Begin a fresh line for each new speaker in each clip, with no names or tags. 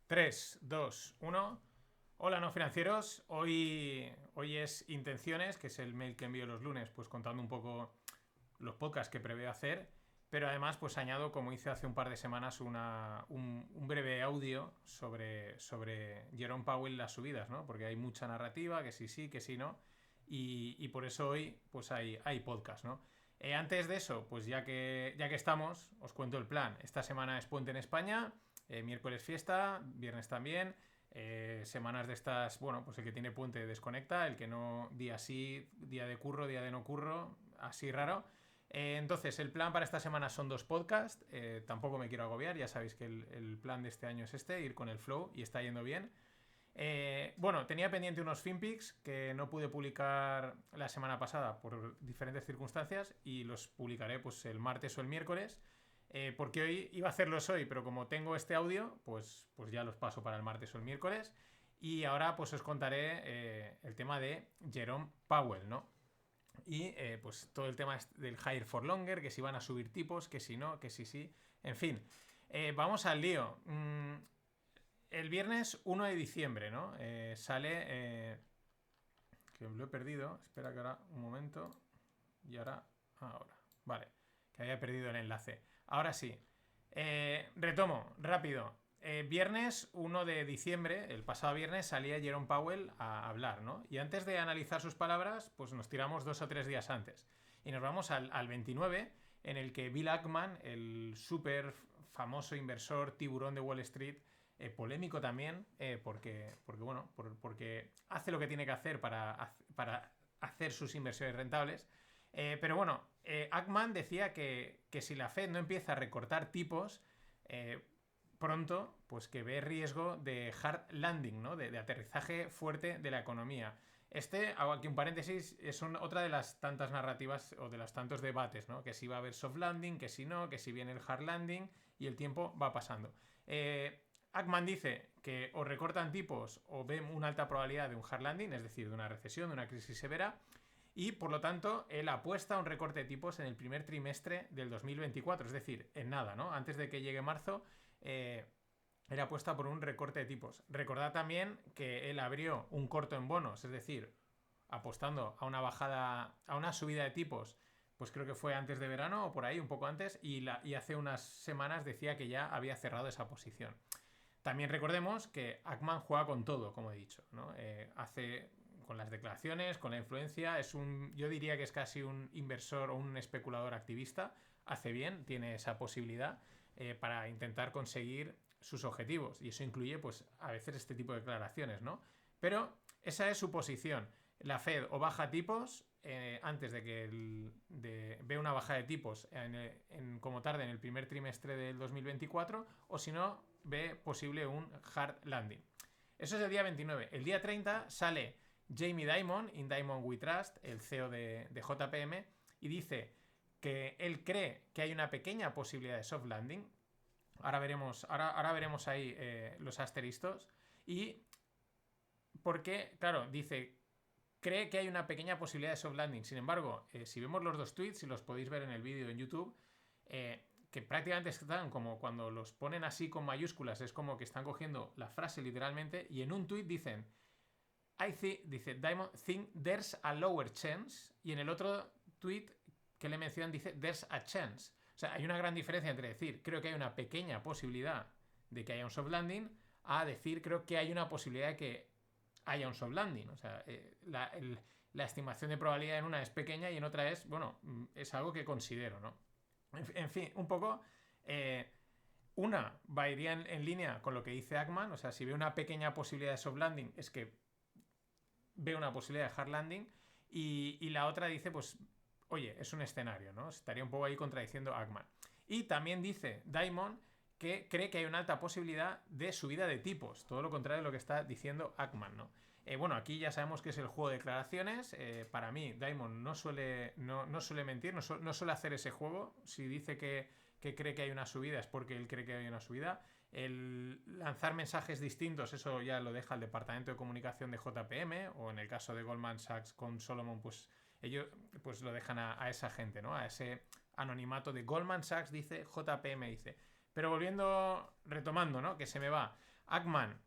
3, 2, 1. Hola, no financieros. Hoy es Intenciones, que es el mail que envío los lunes, pues contando un poco los podcasts que preveo hacer. Pero además, pues añado, como hice hace un par de semanas, un breve audio sobre Jerome Powell y las subidas, ¿no? Porque hay mucha narrativa, que sí, que sí, no. Y por eso hoy, pues hay podcast, ¿no? Antes de eso, pues ya que estamos, os cuento el plan. Esta semana es puente en España, miércoles fiesta, viernes también. Semanas de estas, bueno, pues el que tiene puente desconecta, el que no, día sí, día de curro, día de no curro, así raro. Entonces, el plan para esta semana son 2 podcasts. Tampoco me quiero agobiar, ya sabéis que el plan de este año es ir con el flow y está yendo bien. Bueno, tenía pendiente unos FinPix que no pude publicar la semana pasada por diferentes circunstancias y los publicaré pues el martes o el miércoles. Porque hoy iba a hacerlos hoy, pero como tengo este audio, pues ya los paso para el martes o el miércoles. Y ahora pues os contaré el tema de Jerome Powell, ¿no? Y pues todo el tema del higher for longer, que si van a subir tipos, que si no, que si sí. En fin, vamos al lío. El viernes 1 de diciembre, ¿no? Sale... que lo he perdido. Espera que ahora un momento. Y ahora. Vale. Que había perdido el enlace. Ahora sí. Retomo, rápido. Viernes 1 de diciembre, el pasado viernes, salía Jerome Powell a hablar, ¿no? Y antes de analizar sus palabras, pues nos tiramos 2 o 3 días antes. Y nos vamos al 29, en el que Bill Ackman, el súper famoso inversor tiburón de Wall Street, polémico también, porque hace lo que tiene que hacer para hacer sus inversiones rentables. Pero bueno, Ackman decía que si la Fed no empieza a recortar tipos pronto, pues que ve riesgo de hard landing, ¿no? De aterrizaje fuerte de la economía. Hago aquí un paréntesis, es otra de las tantas narrativas o de los tantos debates, ¿no? Que si va a haber soft landing, que si no, que si viene el hard landing y el tiempo va pasando. Ackman dice que o recortan tipos o ven una alta probabilidad de un hard landing, es decir, de una recesión, de una crisis severa, y por lo tanto él apuesta a un recorte de tipos en el primer trimestre del 2024, es decir, en nada, ¿no? Antes de que llegue marzo, él apuesta por un recorte de tipos. Recordad también que él abrió un corto en bonos, es decir, apostando a una bajada, a una subida de tipos, pues creo que fue antes de verano o por ahí, un poco antes, y hace unas semanas decía que ya había cerrado esa posición. También recordemos que Ackman juega con todo, como he dicho, ¿no? Hace con las declaraciones, con la influencia, yo diría que es casi un inversor o un especulador activista. Hace bien, tiene esa posibilidad para intentar conseguir sus objetivos. Y eso incluye, pues, a veces este tipo de declaraciones, ¿no? Pero esa es su posición. La Fed o baja tipos antes de que ve una bajada de tipos como tarde en el primer trimestre del 2024, o si no, ve posible un hard landing. Eso es el día 29. El día 30 sale Jamie Dimon, in Dimon We Trust, el CEO de JPM, y dice que él cree que hay una pequeña posibilidad de soft landing. Ahora veremos ahí los asteriscos. Y porque, claro, dice, cree que hay una pequeña posibilidad de soft landing. Sin embargo, si vemos los 2 tweets, y los podéis ver en el vídeo en YouTube, que prácticamente están como cuando los ponen así con mayúsculas, es como que están cogiendo la frase literalmente, y en un tweet dicen, dice, Diamond think there's a lower chance, y en el otro tweet que le mencionan dice, there's a chance. O sea, hay una gran diferencia entre decir, creo que hay una pequeña posibilidad de que haya un soft landing, a decir, creo que hay una posibilidad de que haya un soft landing. O sea, la estimación de probabilidad en una es pequeña y en otra es, bueno, es algo que considero, ¿no? En fin, un poco... iría en línea con lo que dice Ackman, o sea, si ve una pequeña posibilidad de soft landing, es que ve una posibilidad de hard landing, y la otra dice, pues, oye, es un escenario, ¿no? Estaría un poco ahí contradiciendo a Ackman. Y también dice Diamond que cree que hay una alta posibilidad de subida de tipos, todo lo contrario de lo que está diciendo Ackman, ¿no? Bueno, aquí ya sabemos que es el juego de declaraciones. Para mí, Diamond no suele mentir, no suele hacer ese juego. Si dice que cree que hay una subida es porque él cree que hay una subida. El lanzar mensajes distintos, eso ya lo deja el departamento de comunicación de JPM, o en el caso de Goldman Sachs con Solomon, pues ellos pues lo dejan a esa gente, ¿no? A ese anonimato de Goldman Sachs dice, JPM dice. Pero retomando, ¿no? Que se me va. Ackman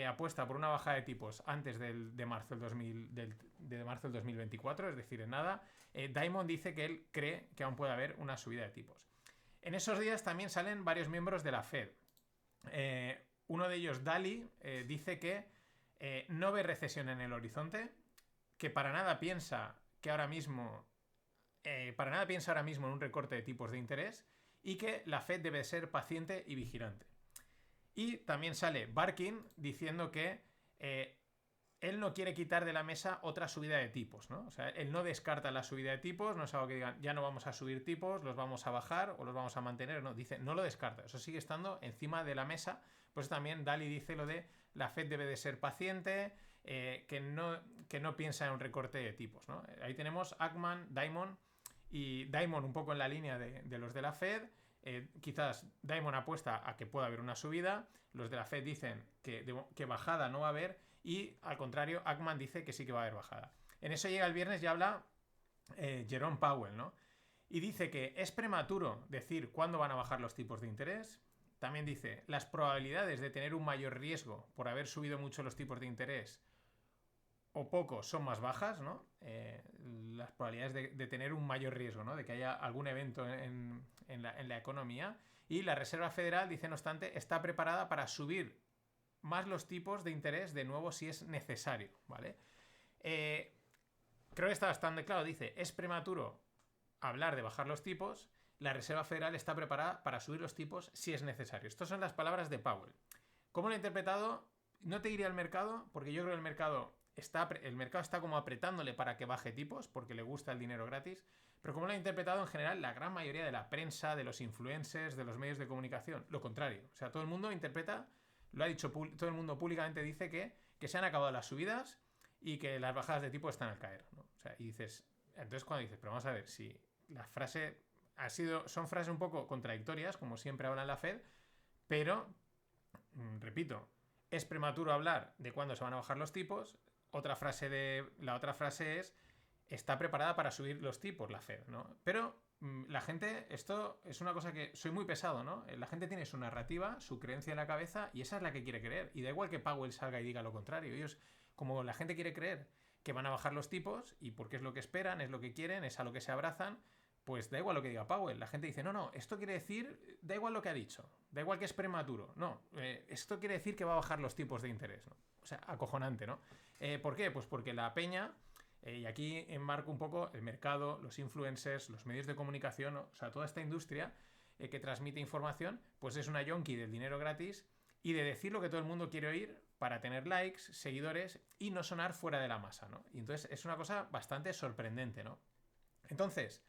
apuesta por una bajada de tipos antes de marzo de marzo del 2024, es decir, en nada. Diamond dice que él cree que aún puede haber una subida de tipos. En esos días también salen varios miembros de la Fed. Uno de ellos, Daly, dice que no ve recesión en el horizonte, que para nada piensa ahora mismo en un recorte de tipos de interés y que la Fed debe ser paciente y vigilante. Y también sale Barkin diciendo que él no quiere quitar de la mesa otra subida de tipos, ¿no? O sea, él no descarta la subida de tipos, no es algo que digan, ya no vamos a subir tipos, los vamos a bajar o los vamos a mantener, no, dice, no lo descarta, eso sigue estando encima de la mesa. Pues también Daly dice lo de la Fed debe de ser paciente, que no piensa en un recorte de tipos, ¿no? Ahí tenemos Ackman, Diamond, y Diamond un poco en la línea de los de la Fed. Quizás Diamond apuesta a que pueda haber una subida, los de la Fed dicen que bajada no va a haber, y al contrario Ackman dice que sí que va a haber bajada. En eso llega el viernes y habla Jerome Powell, ¿no? Y dice que es prematuro decir cuándo van a bajar los tipos de interés. También dice, las probabilidades de tener un mayor riesgo por haber subido mucho los tipos de interés o poco son más bajas, ¿no? Las probabilidades de tener un mayor riesgo, ¿no? De que haya algún evento en la economía. Y la Reserva Federal, dice no obstante, está preparada para subir más los tipos de interés de nuevo si es necesario, ¿vale? Creo que está bastante claro. Dice, es prematuro hablar de bajar los tipos. La Reserva Federal está preparada para subir los tipos si es necesario. Estas son las palabras de Powell. ¿Cómo lo he interpretado? No te diría al mercado, porque yo creo que el mercado está como apretándole para que baje tipos, porque le gusta el dinero gratis. Pero como lo he interpretado en general, la gran mayoría de la prensa, de los influencers, de los medios de comunicación, lo contrario. O sea, todo el mundo interpreta, lo ha dicho todo el mundo públicamente, dice que se han acabado las subidas y que las bajadas de tipo están al caer, ¿no? O sea, y dices, entonces cuando dices, pero vamos a ver, si la frase son frases un poco contradictorias, como siempre habla la Fed, pero, repito, es prematuro hablar de cuándo se van a bajar los tipos. La otra frase es, está preparada para subir los tipos la Fed, ¿no? Pero la gente, esto es una cosa que soy muy pesado, ¿no? La gente tiene su narrativa, su creencia en la cabeza y esa es la que quiere creer. Y da igual que Powell salga y diga lo contrario. Ellos, como la gente quiere creer que van a bajar los tipos y porque es lo que esperan, es lo que quieren, es a lo que se abrazan, pues da igual lo que diga Powell. La gente dice, no, esto quiere decir, da igual lo que ha dicho, da igual que es prematuro. No, esto quiere decir que va a bajar los tipos de interés, ¿no? O sea, acojonante, ¿no? ¿Por qué? Pues porque la peña, y aquí enmarco un poco el mercado, los influencers, los medios de comunicación, o sea, toda esta industria que transmite información, pues es una yonki del dinero gratis y de decir lo que todo el mundo quiere oír para tener likes, seguidores y no sonar fuera de la masa, ¿no? Y entonces es una cosa bastante sorprendente, ¿no? Entonces,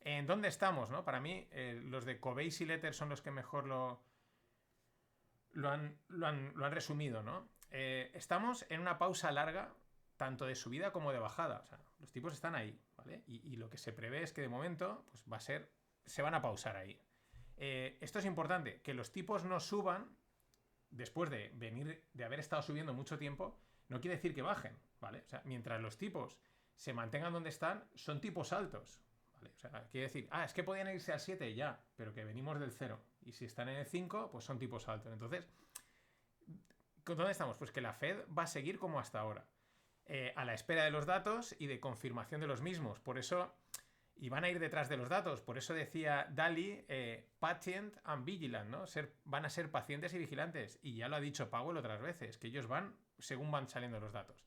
¿en dónde estamos, no? Para mí, los de Covey's y Letter son los que mejor lo han resumido, ¿no? Estamos en una pausa larga, tanto de subida como de bajada. O sea, los tipos están ahí, ¿vale? Y lo que se prevé es que de momento, pues se van a pausar ahí. Esto es importante, que los tipos no suban después de haber estado subiendo mucho tiempo, no quiere decir que bajen, ¿vale? O sea, mientras los tipos se mantengan donde están, son tipos altos, ¿vale? O sea, quiere decir, es que podían irse al 7 ya, pero que venimos del 0. Y si están en el 5, pues son tipos altos. Entonces, ¿dónde estamos? Pues que la Fed va a seguir como hasta ahora, a la espera de los datos y de confirmación de los mismos. Por eso, y van a ir detrás de los datos. Por eso decía Daly, patient and vigilant, ¿no? Van a ser pacientes y vigilantes. Y ya lo ha dicho Powell otras veces, que ellos van según van saliendo los datos.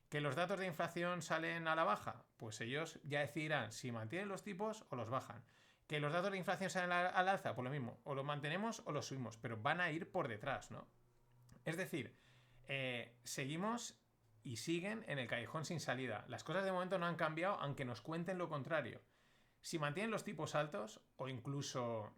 ¿Que los datos de inflación salen a la baja? Pues ellos ya decidirán si mantienen los tipos o los bajan. ¿Que los datos de inflación salen al alza? Pues lo mismo, o lo mantenemos o lo subimos, pero van a ir por detrás, ¿no? Es decir, seguimos y siguen en el callejón sin salida. Las cosas de momento no han cambiado, aunque nos cuenten lo contrario. Si mantienen los tipos altos o incluso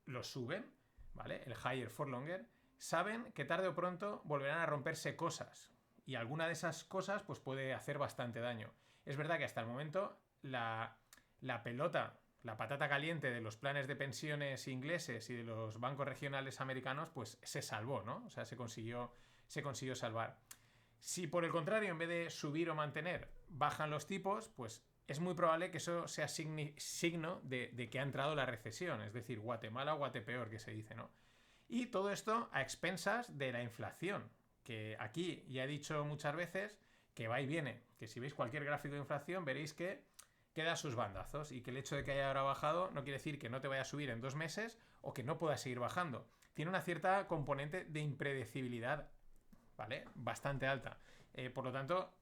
los suben, ¿vale? El higher for longer, saben que tarde o pronto volverán a romperse cosas. Y alguna de esas cosas pues puede hacer bastante daño. Es verdad que hasta el momento la pelota, la patata caliente de los planes de pensiones ingleses y de los bancos regionales americanos pues se salvó, ¿no? O sea, se consiguió salvar. Si por el contrario, en vez de subir o mantener, bajan los tipos, pues es muy probable que eso sea signo de que ha entrado la recesión. Es decir, Guatemala o Guatepeor, que se dice, ¿no? Y todo esto a expensas de la inflación, que aquí ya he dicho muchas veces que va y viene, que si veis cualquier gráfico de inflación veréis que queda sus bandazos y que el hecho de que haya ahora bajado no quiere decir que no te vaya a subir en 2 meses o que no pueda seguir bajando. Tiene una cierta componente de impredecibilidad, ¿vale? Bastante alta. Por lo tanto,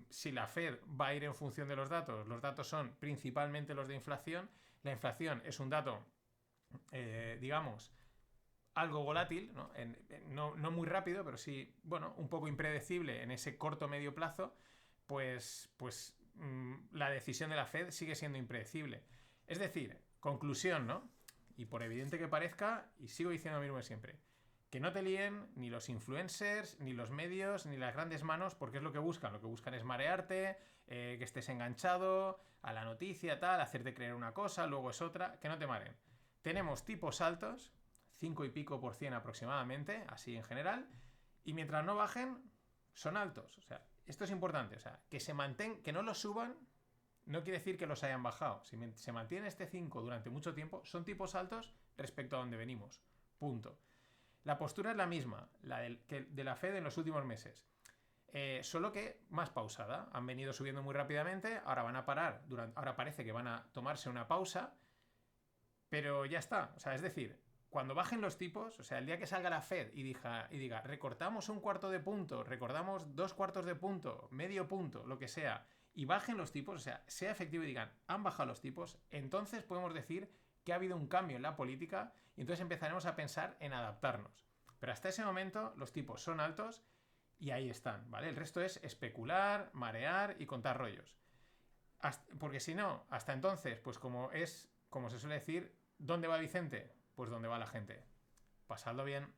si la Fed va a ir en función de los datos son principalmente los de inflación. La inflación es un dato, digamos, algo volátil, ¿no? No muy rápido, pero sí, bueno, un poco impredecible en ese corto medio plazo, pues la decisión de la Fed sigue siendo impredecible. Es decir, conclusión, ¿no? Y por evidente que parezca, y sigo diciendo lo mismo de siempre, que no te líen ni los influencers, ni los medios, ni las grandes manos, porque es lo que buscan. Lo que buscan es marearte, que estés enganchado a la noticia, tal, hacerte creer una cosa, luego es otra, que no te mareen. Tenemos tipos altos, 5 y pico por cien aproximadamente, así en general, y mientras no bajen, son altos. O sea, esto es importante, o sea, que se mantengan, que no los suban, no quiere decir que los hayan bajado. Si se mantiene este 5 durante mucho tiempo, son tipos altos respecto a donde venimos. Punto. La postura es la misma, la de la Fed en los últimos meses. Solo que más pausada. Han venido subiendo muy rápidamente, ahora van a parar, ahora parece que van a tomarse una pausa, pero ya está. O sea, es decir, cuando bajen los tipos, o sea, el día que salga la Fed y diga recortamos un cuarto de punto, recordamos 2 cuartos de punto, medio punto, lo que sea, y bajen los tipos, o sea efectivo y digan han bajado los tipos, entonces podemos decir que ha habido un cambio en la política y entonces empezaremos a pensar en adaptarnos. Pero hasta ese momento los tipos son altos y ahí están, ¿vale? El resto es especular, marear y contar rollos. Porque si no, hasta entonces, pues como se suele decir, ¿dónde va Vicente? Pues donde va la gente. Pasadlo bien.